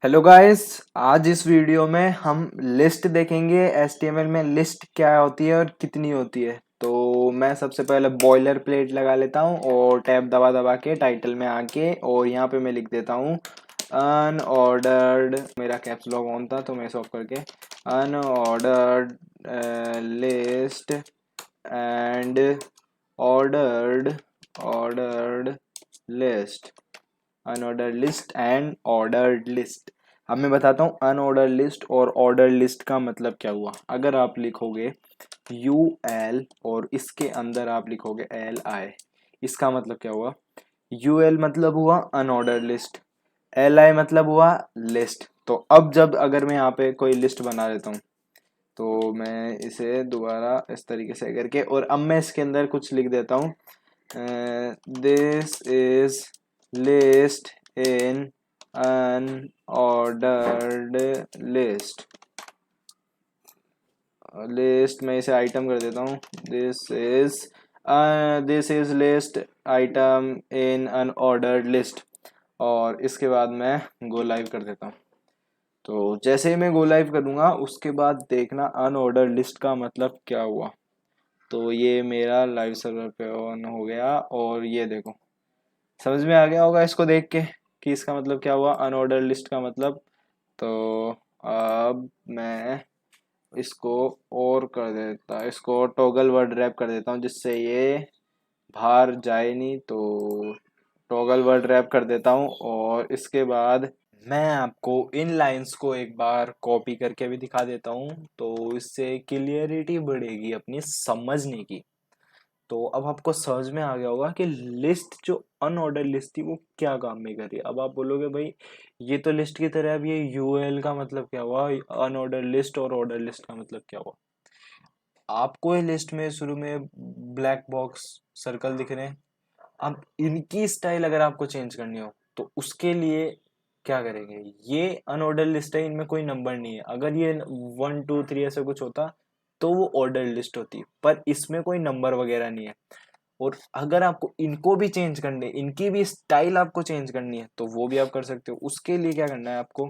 Hello guys. आज इस video में हम लिस्ट देखेंगे। एचटीएमएल में लिस्ट क्या होती है और कितनी होती है। तो मैं सबसे पहले बॉयलर प्लेट लगा लेता हूँ और टैब दबा दबा के टाइटल में आके और यहाँ पे मैं लिख देता हूँ अनऑर्डर्ड। मेरा कैप्स लॉक ऑन था तो मैं इसे ऑफ करके unordered list and ordered ordered list unordered list and ordered list. अब मैं बताता हूँ अनऑर्डर्ड लिस्ट और ऑर्डर्ड लिस्ट का मतलब क्या हुआ। अगर आप लिखोगे यू एल और इसके अंदर आप लिखोगे एल आई, इसका मतलब क्या हुआ। यू एल मतलब हुआ अनऑर्डर्ड लिस्ट, एल आई मतलब हुआ लिस्ट। तो अब जब अगर मैं यहाँ पे कोई लिस्ट बना लेता हूँ तो मैं इसे दोबारा इस तरीके से करके और अब मैं इसके अंदर कुछ लिख देता हूँ। This is list in unordered list. List में इसे आइटम कर देता हूँ। This is list item in unordered list और इसके बाद मैं गो लाइव कर देता हूँ। तो जैसे ही मैं गो लाइव करूँगा उसके बाद देखना अनऑर्डर्ड लिस्ट का मतलब क्या हुआ। तो ये मेरा लाइव सर्वर पे ऑन हो गया और ये देखो समझ में आ गया होगा इसको देख के कि इसका मतलब क्या हुआ, अनऑर्डर लिस्ट का मतलब। तो अब मैं इसको और कर देता, इसको टॉगल वर्ड रैप कर देता हूँ जिससे ये बाहर जाए नहीं। तो टॉगल वर्ड रैप कर देता हूँ और इसके बाद मैं आपको इन लाइंस को एक बार कॉपी करके भी दिखा देता हूँ तो इससे क्लियरिटी बढ़ेगी अपनी समझने की। तो अब आपको समझ में आ गया होगा कि लिस्ट जो अनऑर्डर लिस्ट थी वो क्या काम में कर रही है। अब आप बोलोगे भाई ये तो लिस्ट की तरह है, अब ये यूएल का मतलब क्या हुआ, अनऑर्डर लिस्ट और ऑर्डर लिस्ट का मतलब क्या हुआ। आपको ये लिस्ट में शुरू में ब्लैक बॉक्स सर्कल दिख रहे हैं। अब इनकी स्टाइल अगर आपको चेंज करनी हो तो उसके लिए क्या करेंगे। ये अनऑर्डर लिस्ट है, इनमें कोई नंबर नहीं है। अगर ये 1 2 3 ऐसे कुछ होता तो वो ऑर्डर लिस्ट होती, पर इसमें कोई नंबर वगैरह नहीं है। और अगर आपको इनको भी चेंज करने, इनकी भी स्टाइल आपको चेंज करनी है तो वो भी आप कर सकते हो। उसके लिए क्या करना है आपको,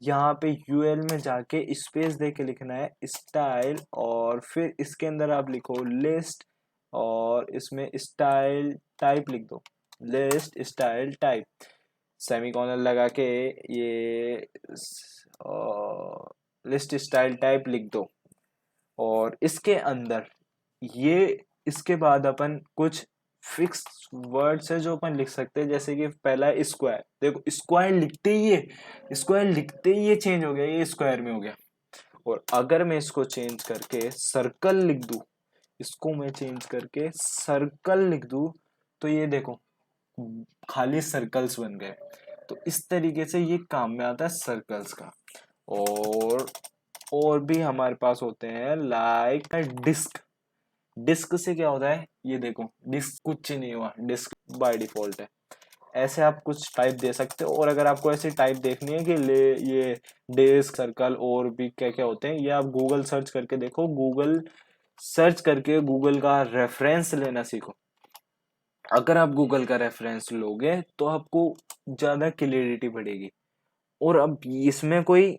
यहाँ पे यूएल में जाके स्पेस दे के लिखना है स्टाइल और फिर इसके अंदर आप लिखो लिस्ट और इसमें स्टाइल टाइप लिख दो। लिस्ट स्टाइल टाइप सेमीकोलन लगा के ये लिस्ट स्टाइल टाइप लिख दो। और इसके अंदर ये इसके बाद अपन कुछ फिक्स वर्ड्स है जो अपन लिख सकते हैं। जैसे कि पहला है स्क्वायर। देखो स्क्वायर लिखते ही ये चेंज हो गया, ये स्क्वायर में हो गया। और अगर मैं इसको चेंज करके सर्कल लिख दूं, इसको मैं चेंज करके सर्कल लिख दूं तो ये देखो खाली सर्कल्स बन गए। तो इस तरीके से ये काम में आता है सर्कल्स का। और और भी हमारे पास होते हैं लाइक डिस्क। डिस्क से क्या होता है, ये देखो डिस्क कुछ नहीं हुआ, डिस्क बाय डिफॉल्ट है। ऐसे आप कुछ टाइप दे सकते हो। और अगर आपको ऐसी टाइप देखनी है कि ले ये डिस्क सर्कल और भी क्या क्या होते हैं, ये आप गूगल सर्च करके देखो। गूगल सर्च करके गूगल का रेफरेंस लेना सीखो। अगर आप गूगल का रेफरेंस लोगे तो आपको ज्यादा क्लियरिटी बढ़ेगी। और अब इसमें कोई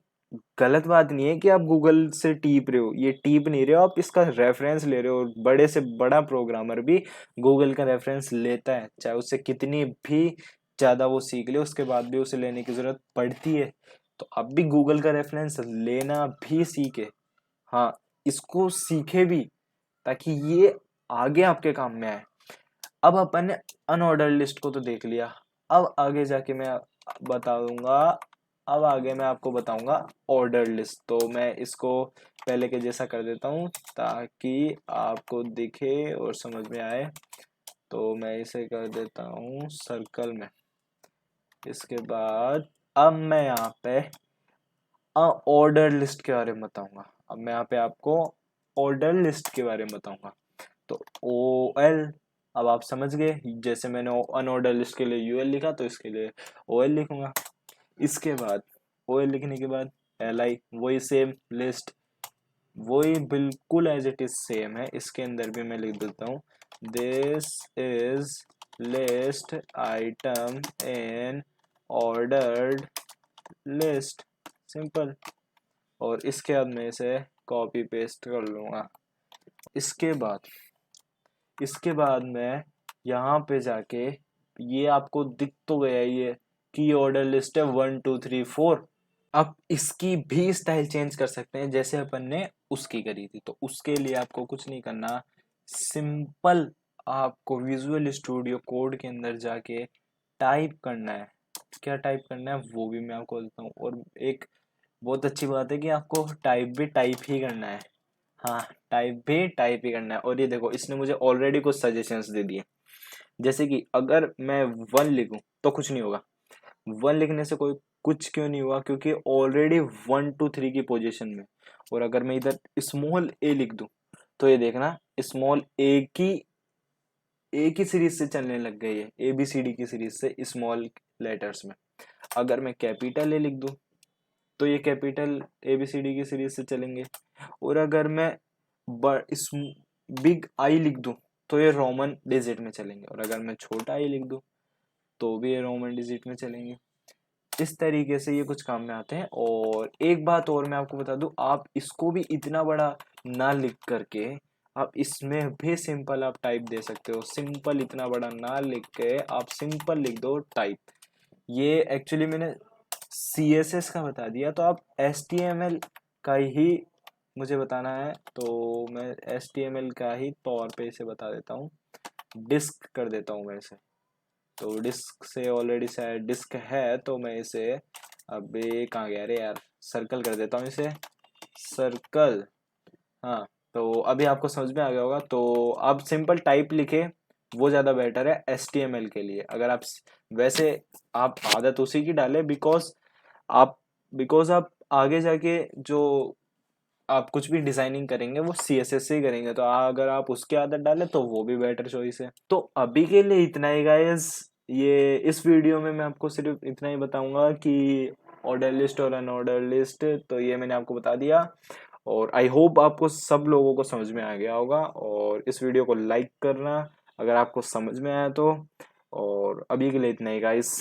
गलत बात नहीं है कि आप गूगल से टीप रहे हो, ये टीप नहीं रहे हो, आप इसका रेफरेंस ले रहे हो। और बड़े से बड़ा प्रोग्रामर भी गूगल का रेफरेंस लेता है, चाहे उससे कितनी भी ज्यादा वो सीख ले उसके बाद भी उसे लेने की जरूरत पड़ती है। तो अब भी गूगल का रेफरेंस लेना भी सीखे। हाँ, इसको सीखे भी ताकि ये आगे आपके काम में आए। अब अपन ने अनऑर्डर लिस्ट को तो देख लिया। अब आगे जाके मैं बता दूंगा, अब आगे मैं आपको बताऊंगा ऑर्डर लिस्ट। तो मैं इसको पहले के जैसा कर देता हूँ ताकि आपको दिखे और समझ में आए। तो मैं इसे कर देता हूँ सर्कल में। इसके बाद अब मैं यहाँ पे ऑर्डर लिस्ट के बारे में बताऊंगा। अब मैं यहाँ पे आपको ऑर्डर लिस्ट के बारे में बताऊंगा। तो ओ एल, अब आप समझ गए। जैसे मैंने अनऑर्डर लिस्ट के लिए यूएल लिखा तो इसके लिए ओ एल लिखूंगा। इसके बाद ओ एल लिखने के बाद एल आई, वही सेम लिस्ट, वही बिल्कुल एज इट इज सेम है। इसके अंदर भी मैं लिख देता हूँ this is list item in ordered list, simple. और इसके बाद मैं इसे कॉपी पेस्ट कर लूँगा। इसके बाद मैं यहाँ पे जाके, ये आपको दिख तो गया, ये की ऑर्डर लिस्ट है 1 2 3 4। अब इसकी भी स्टाइल चेंज कर सकते हैं जैसे अपन ने उसकी करी थी। तो उसके लिए आपको कुछ नहीं करना, सिंपल आपको विजुअल स्टूडियो कोड के अंदर जाके टाइप करना है। क्या टाइप करना है वो भी मैं आपको बताता हूँ। और एक बहुत अच्छी बात है कि आपको टाइप ही करना है। हाँ, टाइप ही करना है। और ये देखो, इसने मुझे ऑलरेडी कुछ सजेशंस दे दिए। जैसे कि अगर मैं 1 लिखूं तो कुछ नहीं होगा। 1 लिखने से कोई कुछ क्यों नहीं हुआ, क्योंकि ऑलरेडी 1 2 3 की पोजीशन में। और अगर मैं इधर स्मॉल ए लिख दूं तो ये देखना, स्मॉल ए की सीरीज से चलने लग गई है, ए बी सी डी की सीरीज से स्मॉल लेटर्स में। अगर मैं कैपिटल ए लिख दूं तो ये capital A B C D की सीरीज से चलेंगे। और अगर मैं बिग आई लिख दूं तो ये रोमन डिजिट में चलेंगे। और अगर मैं छोटा आई लिख दूं तो भी ये रोमन डिजिट में चलेंगे। इस तरीके से ये कुछ काम में आते हैं। और एक बात और मैं आपको बता दूं, आप इसको भी इतना बड़ा ना लिख करके आप इसमें भी सिंपल आप टाइप दे सकते हो। सिंपल इतना बड़ा ना लिख के आप सिंपल लिख दो टाइप। ये एक्चुअली मैंने CSS का बता दिया, तो आप HTML का ही मुझे बताना है तो मैं HTML का ही तौर पे इसे बता देता हूँ। डिस्क कर देता हूँ मैं इसे। तो डिस्क से ऑलरेडी शायद डिस्क है, तो मैं इसे अबे कहाँ गया रे यार, सर्कल कर देता हूँ इसे, सर्कल। हाँ, तो अभी आपको समझ में आ गया होगा। तो आप सिंपल टाइप लिखे, वो ज़्यादा बेटर है HTML के लिए। अगर आप वैसे आप आदत उसी की डालें, आप बिकॉज आप आगे जाके जो आप कुछ भी डिजाइनिंग करेंगे वो CSS से ही करेंगे। तो अगर आप उसकी आदत डालें तो वो भी बेटर चॉइस है। तो अभी के लिए इतना ही गाइस। ये इस वीडियो में मैं आपको सिर्फ इतना ही बताऊंगा कि ऑर्डर लिस्ट और अनऑर्डर लिस्ट, तो ये मैंने आपको बता दिया। और आई होप आपको सब लोगों को समझ में आ गया होगा। और इस वीडियो को लाइक करना अगर आपको समझ में आया तो। और अभी के लिए इतना ही गाइस।